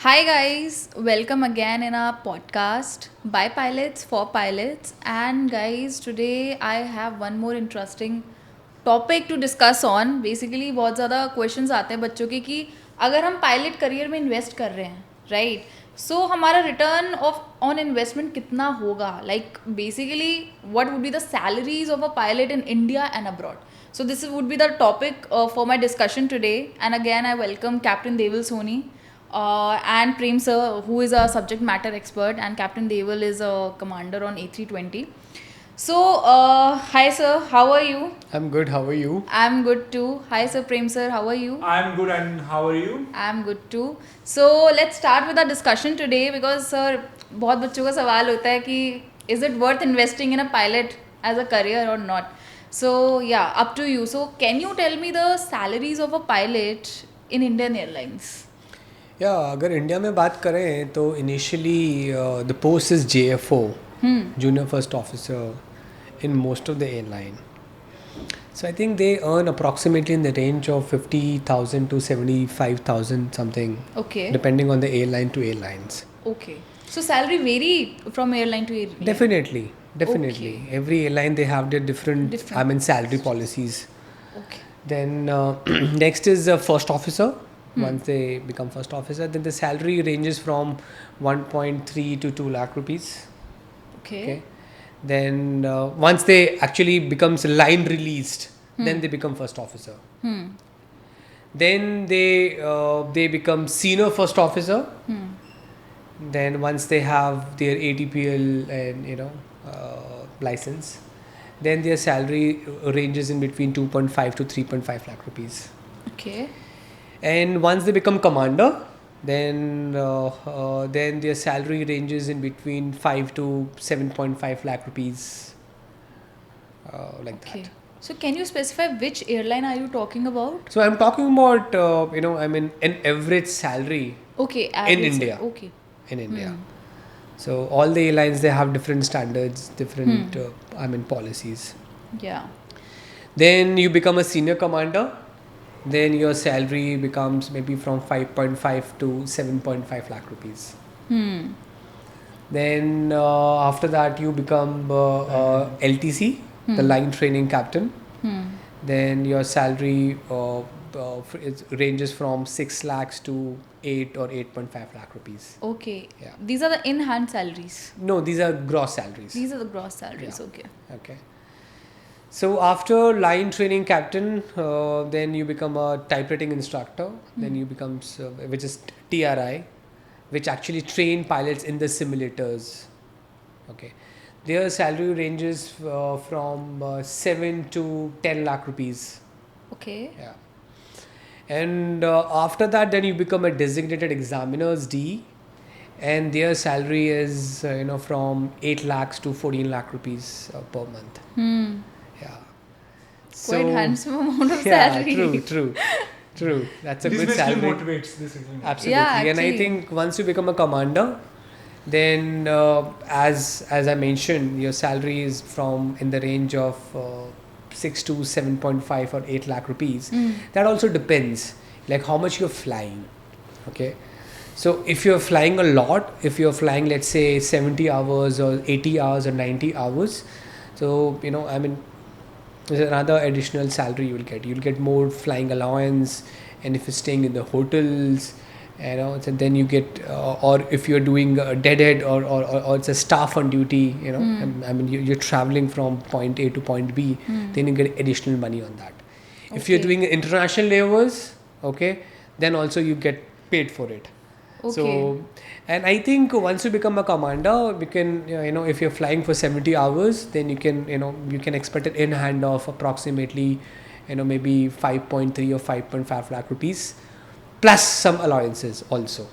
Hi guys, welcome again in our podcast by pilots for pilots. And guys, today I have one more interesting topic to discuss on. Basically बहुत ज़्यादा questions आते हैं बच्चों के कि अगर हम पायलट करियर में इन्वेस्ट कर रहे हैं राइट सो हमारा रिटर्न ऑफ ऑन इन्वेस्टमेंट कितना होगा like basically what would be the salaries of a pilot in India and abroad. So this would be the topic for my discussion today. And again, I welcome Captain Devil Soni and Prem sir, who is a subject matter expert, and Captain Deval is a commander on A320. So, hi sir, how are you? I'm good. How are you? I'm good too. Hi sir, Prem sir, how are you? I'm good, and how are you? I'm good too. So let's start with our discussion today because sir, बहुत बच्चों का सवाल होता है कि is it worth investing in a pilot as a career or not? So yeah, up to you. So can you tell me the salaries of a pilot in Indian Airlines? या अगर India में बात करें तो initially the post is JFO, junior first officer in most of the airline. So I think they earn approximately in the range of 50,000 to 75,000 something. Okay. Depending on the airline to airlines. Okay. So salary vary from airline to airline? Definitely. Okay. Every airline they have their different. Salary policies. Okay. Then next is first officer. Once they become first officer, then the salary ranges from 1.3 to 2 lakh rupees. Okay. Then once they actually becomes line released, then they become first officer. Then they become senior first officer. Then once they have their ATPL and license, then their salary ranges in between 2.5 to 3.5 lakh rupees. Okay. And once they become commander, then their salary ranges in between 5 to 7.5 lakh rupees, like Okay. that. So can you specify which airline are you talking about? So I'm talking about an average salary Okay. in average- India. Okay. In India. So all the airlines, they have different standards, different policies. Yeah. Then you become a senior commander. Then your salary becomes maybe from 5.5 to 7.5 lakh rupees. Then after that you become LTC, the line training captain. Then your salary it ranges from 6 lakhs to 8 or 8.5 lakh rupees. Okay. Yeah. These are the in-hand salaries. No, these are gross salaries. These are the gross salaries. Yeah. Okay. Okay. So after line training captain, then you become a typewriting instructor. Then you become, which is TRI, which actually train pilots in the simulators. Okay. Their salary ranges from 7 to 10 lakh rupees. Okay. Yeah. And after that, then you become a designated examiner's D, and their salary is from 8 lakhs to 14 lakh rupees per month. Yeah. Quite handsome amount of Yeah, salary. true. That's a This good basically salary. motivates this exam. Absolutely. Yeah, And I actually. think once you become a commander, then as I mentioned, your salary is from in the range of 6 to 7.5 or 8 lakh rupees. That also depends, like how much you're flying. Okay. So if you're flying a lot, if you're flying, let's say 70 hours or 80 hours or 90 hours, so there's another additional salary you will get. You'll get more flying allowance, and if you're staying in the hotels, so then you get, or if you're doing deadhead or it's a staff on duty, you're traveling from point A to point B, then you get additional money on that. If you're Okay. doing international layovers, okay, then also you get paid for it. Okay. So, and I think once you become a commander, you can, if you're flying for 70 hours, then you can expect an in hand of approximately, maybe 5.3 or 5.5 lakh rupees, plus some allowances also.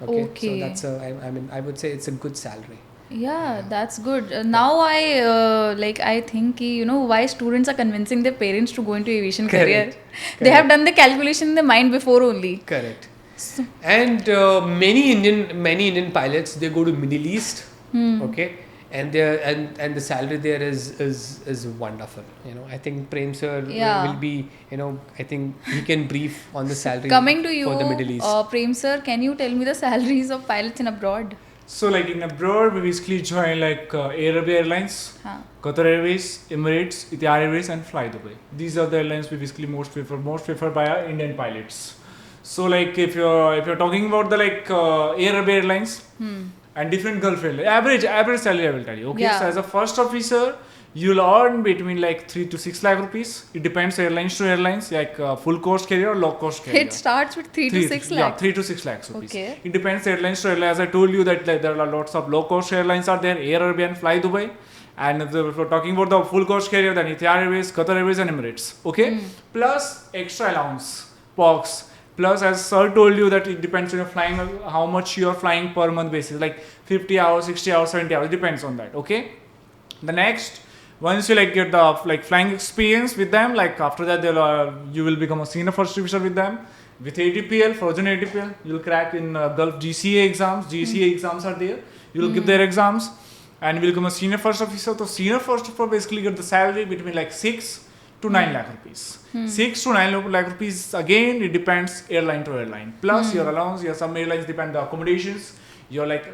Okay. So that's I would say it's a good salary. Yeah, that's good. Now I think why students are convincing their parents to go into aviation career. Correct. They have done the calculation in their mind before only. Correct. And many Indian pilots, they go to Middle East, okay, and the salary there is wonderful. I think Prem sir Yeah. will be, I think he can brief on the salary Coming to you, for the Middle East. Prem sir, can you tell me the salaries of pilots in abroad? So like in abroad, we basically join like Air Arabia Airlines, Huh. Qatar Airways, Emirates, Etihad Airways, and Fly Dubai. These are the airlines we basically most preferred by our Indian pilots. So like if you're talking about the like Air Arabia Airlines and different Gulf Airlines, average salary I will tell you. Okay, Yeah. so as a first officer, you'll earn between like 3 to 6 lakh rupees. It depends airlines to airlines, like full cost carrier or low cost carrier. It starts with 3 to 6 Yeah, lakhs. 3 to 6 lakhs rupees. Okay. It depends airlines to airlines. As I told you that like, there are lots of low cost airlines are there, Air Arabia and Fly Dubai. And if we're talking about the full cost carrier, then Etihad Airways, Qatar Airways and Emirates. Okay. Plus extra allowance, POX. Plus, as sir told you that it depends on your flying, how much you are flying per month basis, like 50 hours, 60 hours, 70 hours. It depends on that. Okay. The next, once you like get the like flying experience with them, like after that you will become a senior first officer with them. With ATPL, frozen ATPL, you'll crack in Gulf GCA exams. GCA exams are there. You'll give their exams, and you will become a senior first officer. So senior first officer basically get the salary between like 6 to 9 lakh rupees. 6 to 9 lakh rupees. Again, it depends airline to airline. Plus your allowance. Some airlines depend the accommodations. Your like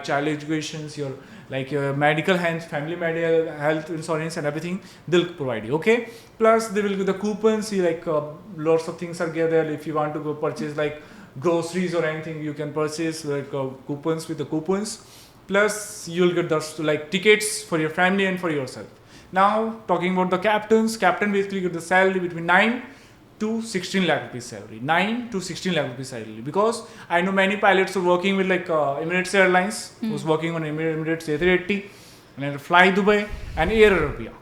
child educations. Your like your medical health, family medical health insurance and everything, they'll provide you. Okay. Plus they will give the coupons. You like lots of things are there. If you want to go purchase like groceries or anything, you can purchase like coupons with the coupons. Plus you'll get the like tickets for your family and for yourself. Now talking about the captain basically get the salary between 9 to 16 lakh rupees salary. 9 to 16 lakh rupees salary. Because I know many pilots are working with like Emirates Airlines, who's working on Emirates A380, and then Fly Dubai and Air Arabia.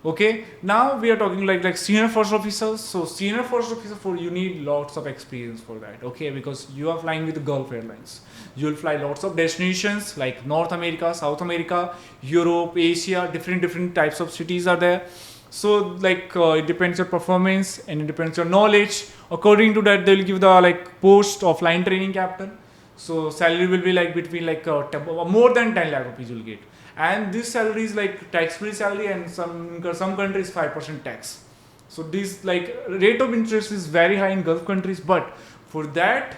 Okay, now we are talking like senior first officers. So senior first officer for you need lots of experience for that. Okay, because you are flying with the Gulf Airlines. You will fly lots of destinations like North America, South America, Europe, Asia. Different types of cities are there. So like it depends your performance and it depends your knowledge. According to that, they will give the like post of line training captain. So salary will be like between like more than 10 lakh rupees you'll get. And this salary is like tax-free salary, and some countries 5% tax. So this like rate of interest is very high in Gulf countries, but for that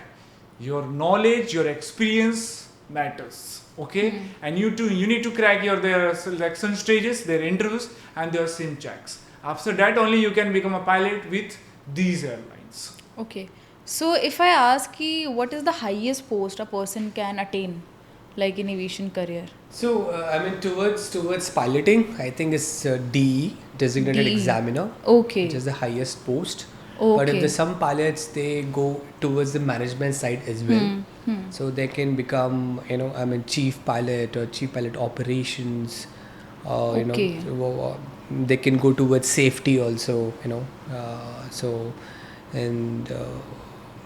your knowledge, your experience matters. Okay, and you need to crack their selection stages, their interviews, and their sim checks. After that only you can become a pilot with these airlines. Okay. So if I ask you, what is the highest post a person can attain, like in aviation career? So I mean towards piloting, I think it's DE, designated DE. examiner, Okay. which is the highest post. Okay. But if there's some pilots, they go towards the management side as well. So they can become, chief pilot or chief pilot operations. Okay. They can go towards safety also.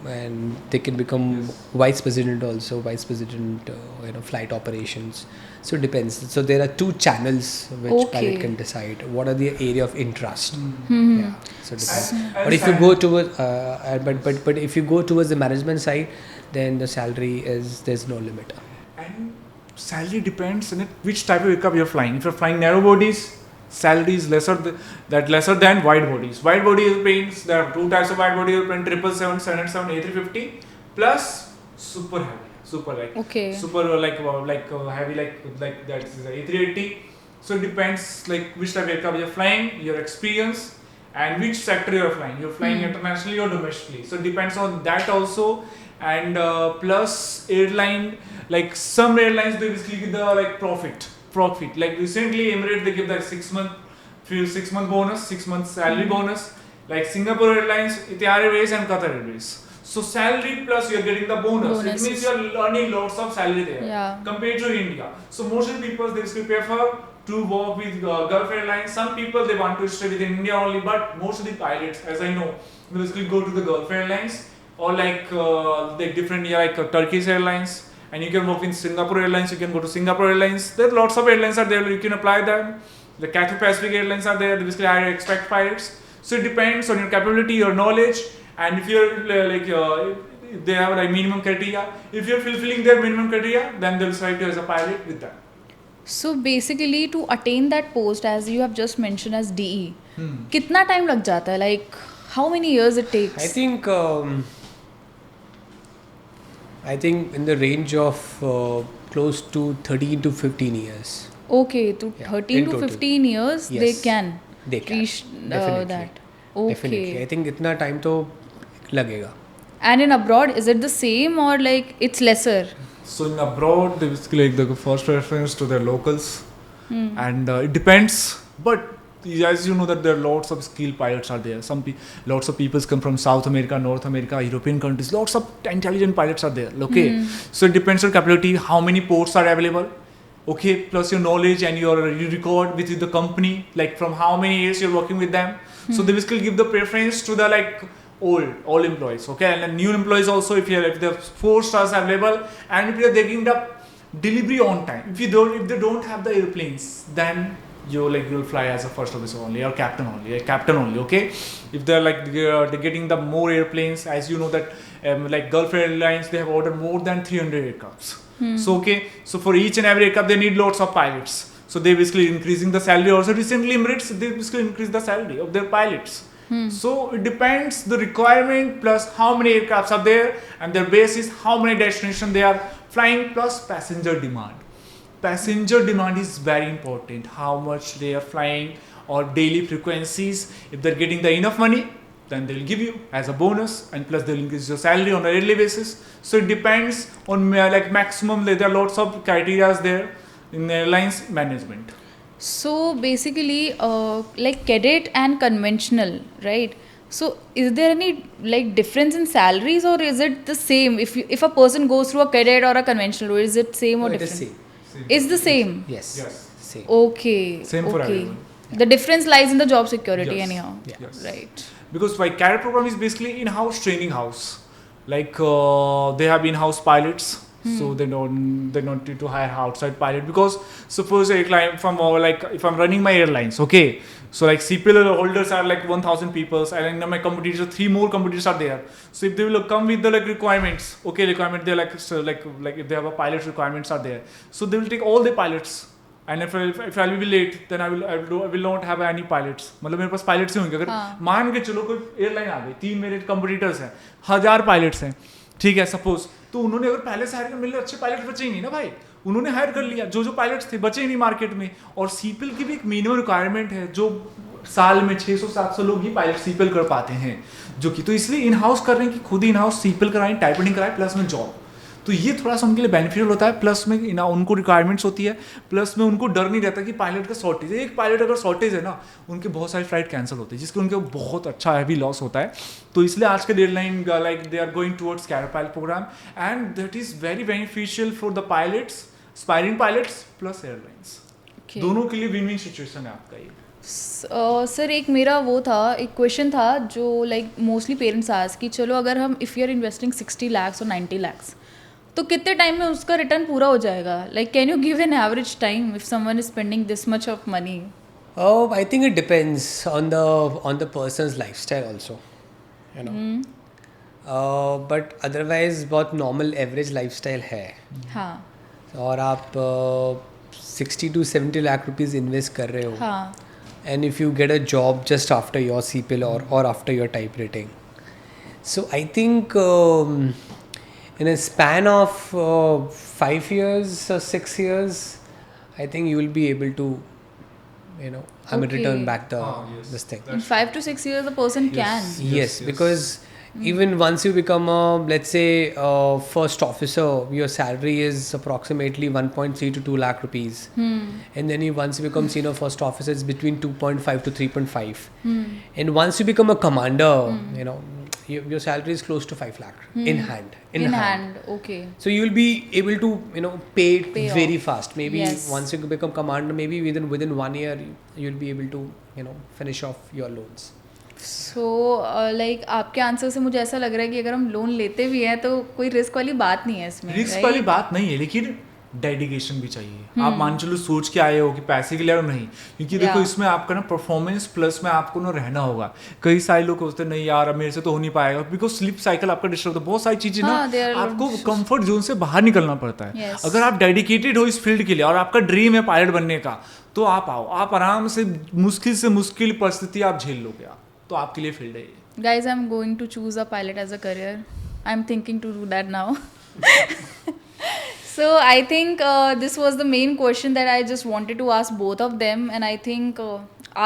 And they can become vice president also, flight operations. So it depends. So there are two channels which pilot can decide what are the area of interest. Yeah. So it depends. But if you go towards, but if you go towards the management side, then the salary there's no limit. And salary depends on which type of aircraft you're flying. If you're flying narrow bodies, salary is lesser than wide bodies. Wide body airplanes, there are two types of wide body airplanes: 777, 787, A350, plus super heavy, super heavy like that is A380. So it depends like which type of aircraft you're flying, your experience, and which sector you're flying. You're flying internationally or domestically. So it depends on that also. And plus airline, like some airlines they basically give the like profit. Like recently Emirates they give that 6 month bonus, 6 months salary bonus. Like Singapore Airlines, Etihad Airways and Qatar Airways. So salary plus you are getting the bonus. Bonuses. It means you are earning lots of salary there. Yeah. Compared to India. So most of the people they basically prefer to work with Gulf Airlines. Some people they want to stay within India only, but most of the pilots, as I know, will basically go to the Gulf Airlines or like the different Turkish Airlines. And you can work in Singapore Airlines, you can go to Singapore Airlines. There are lots of airlines are there, you can apply them. The Cathay Pacific Airlines are there, they basically hire expect pilots. So it depends on your capability, your knowledge, and if you're they have like minimum criteria. If you're fulfilling their minimum criteria, then they'll select you as a pilot with them. So basically to attain that post as you have just mentioned as DE, कितना time लग जाता है? Like how many years it takes? I think in the range of close to 13 to 15 years. Okay, to Yeah, 13 in to total. 15 years Yes, they can they can. reach Definitely. that. Okay. Definitely. I think इतना time तो लगेगा. And in abroad, is it the same or like it's lesser? So in abroad, they basically like the first preference to their locals, and it depends. But as you know that there are lots of skilled pilots are there. Lots of people come from South America, North America, European countries. Lots of intelligent pilots are there. Okay, so it depends on capability, how many ports are available. Okay, plus your knowledge and your record with the company, like from how many years you're working with them. So they basically give the preference to the like old employees. Okay, and then new employees also, if the 4 stars available, and if they're giving the delivery on time. If they don't have the airplanes, then you'll fly as a first officer only or captain only. Okay, if they're getting the more airplanes, as you know that like Gulf Airlines, they have ordered more than 300 aircrafts. So for each and every aircraft they need lots of pilots, so they basically increasing the salary. Also recently Emirates, they basically increase the salary of their pilots. So it depends the requirement plus how many aircrafts are there, and their base is how many destinations they are flying, plus passenger demand. Passenger demand is very important, how much they are flying or daily frequencies. If they're getting the enough money, then they'll give you as a bonus, and plus they'll increase your salary on a yearly basis. So it depends on like maximum. There are lots of criteria there in airlines management. So basically like cadet and conventional, right? So is there any like difference in salaries, or is it the same if a person goes through a cadet or a conventional, or is it same or No, it different? is same. It's the same. Yes. Same. Okay. Same for everyone. The difference lies in the job security Yes. anyhow. Yeah. Yes. Right. Because my cadet program is basically in-house training house. Like they have in-house pilots, so they don't need to hire outside pilot. Because suppose if I'm running my airlines, okay, so like CPL holders are like 1,000 people, and in my competitors 3 more competitors are there. So if they will come with the like requirements, they're like if they have a pilot requirements are there, so they will take all the pilots. And if I will be late, then I will not have any pilots. मतलब मेरे पास pilots ही होंगे. अगर मान के चलो कोई airline आ गई, 3 मेरे competitors हैं, 1000 pilots हैं, ठीक है suppose, तो उन्होंने अगर पहले से हायर कर, मिले अच्छे pilots बचे ही नहीं ना भाई, उन्होंने हायर कर लिया, जो pilots थे बचे ही नहीं मार्केट में. और CPL की भी एक मिनिमम रिक्वायरमेंट है, जो साल में 600-700 लोग ही पायलट CPL कर पाते हैं, जो कि तो इसलिए इन हाउस कर रहे हैं कि खुद ही इन हाउस CPL कराएं, टाइपिंग कराएं, प्लस में जॉब. तो ये थोड़ा सा उनके लिए बेनिफिशियल होता है. प्लस में उनको रिक्वायरमेंट्स होती है, प्लस में उनको डर नहीं रहता कि पायलट का शॉर्टेज है. एक पायलट अगर शॉर्टेज है ना, उनके बहुत सारी फ्लाइट कैंसिल होती है, जिसके उनके बहुत अच्छा हैवी लॉस होता है. तो इसलिए आज के airline like they are going towards cadre pilot programme, and that is very beneficial for the pilots, aspiring pilots plus airlines. दोनों के लिए विन विन सिचुएशन है आपका ये. सर एक मेरा वो था, एक क्वेश्चन था जो लाइक मोस्टली पेरेंट्स आस्क कि चलो अगर हम if you are investing 60 lakhs और 90 lakhs, तो कितने टाइम में उसका रिटर्न पूरा हो जाएगा? Like can you give an average time if someone is spending this much of money? I think it depends on the person's lifestyle also, you know. But otherwise बहुत normal average lifestyle है. हाँ. और आप 60 to 70 lakh rupees invest कर रहे हो. हाँ. And if you get a job just after your CPL or after your type rating, so I think in a span of 5 years or 6 years, I think you will be able to, return back this thing. In 5 to 6 years, a person can. Yes, because even once you become let's say first officer, your salary is approximately 1.3 to 2 lakh rupees. And then once you become senior first officer, it's between 2.5 to 3.5. And once you become a commander, your salary is close to 5 lakh in hand. In hand, okay. So you will be able to pay it very off. fast. Maybe Yes. once you become commander, maybe within 1 year you'll be able to finish off your loans. So like आपके answer से मुझे ऐसा लग रहा है कि अगर हम लोन लेते भी हैं तो कोई रिस्क वाली बात नहीं है इसमें. रिस्क वाली बात नहीं है, लेकिन डेडिकेशन भी चाहिए। आप मान चलो सोच के आए हो कि पैसे के लिए, और नहीं, क्योंकि देखो इसमें आपका ना परफॉर्मेंस प्लस में आपको ना रहना होगा। कई सारे लोग होते हैं नहीं यार अब मेरे से तो हो नहीं पाएगा, बिकॉज स्लीप साइकिल आपका डिस्टर्ब होता है, बहुत सारी चीजें ना आपको कंफर्ट जोन से बाहर निकलना पड़ता है। अगर आप डेडिकेटेड हो इस फील्ड के लिए और आपका ड्रीम है पायलट बनने का, तो आप आओ, आप आराम से मुश्किल परिस्थिति आप झेल लोगे, आप तो आपके लिए फील्ड है ये। Guys, I'm going to choose a pilot as a career. I'm thinking to do that now. So I think this was the main question that I just wanted to ask both of them, and I think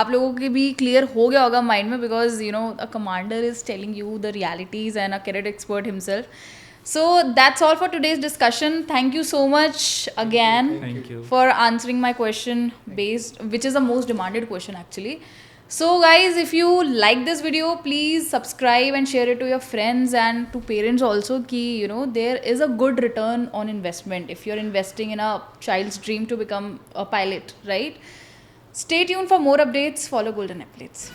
आप लोगों के भी clear हो गया होगा mind में, because you know a commander is telling you the realities and a cadet expert himself. So that's all for today's discussion. Thank you so much again Thank you for answering my question which is the most demanded question actually. So guys, if you like this video, please subscribe and share it to your friends and to parents also, ki you know there is a good return on investment if you're investing in a child's dream to become a pilot, right? Stay tuned for more updates. Follow Golden Epaulettes.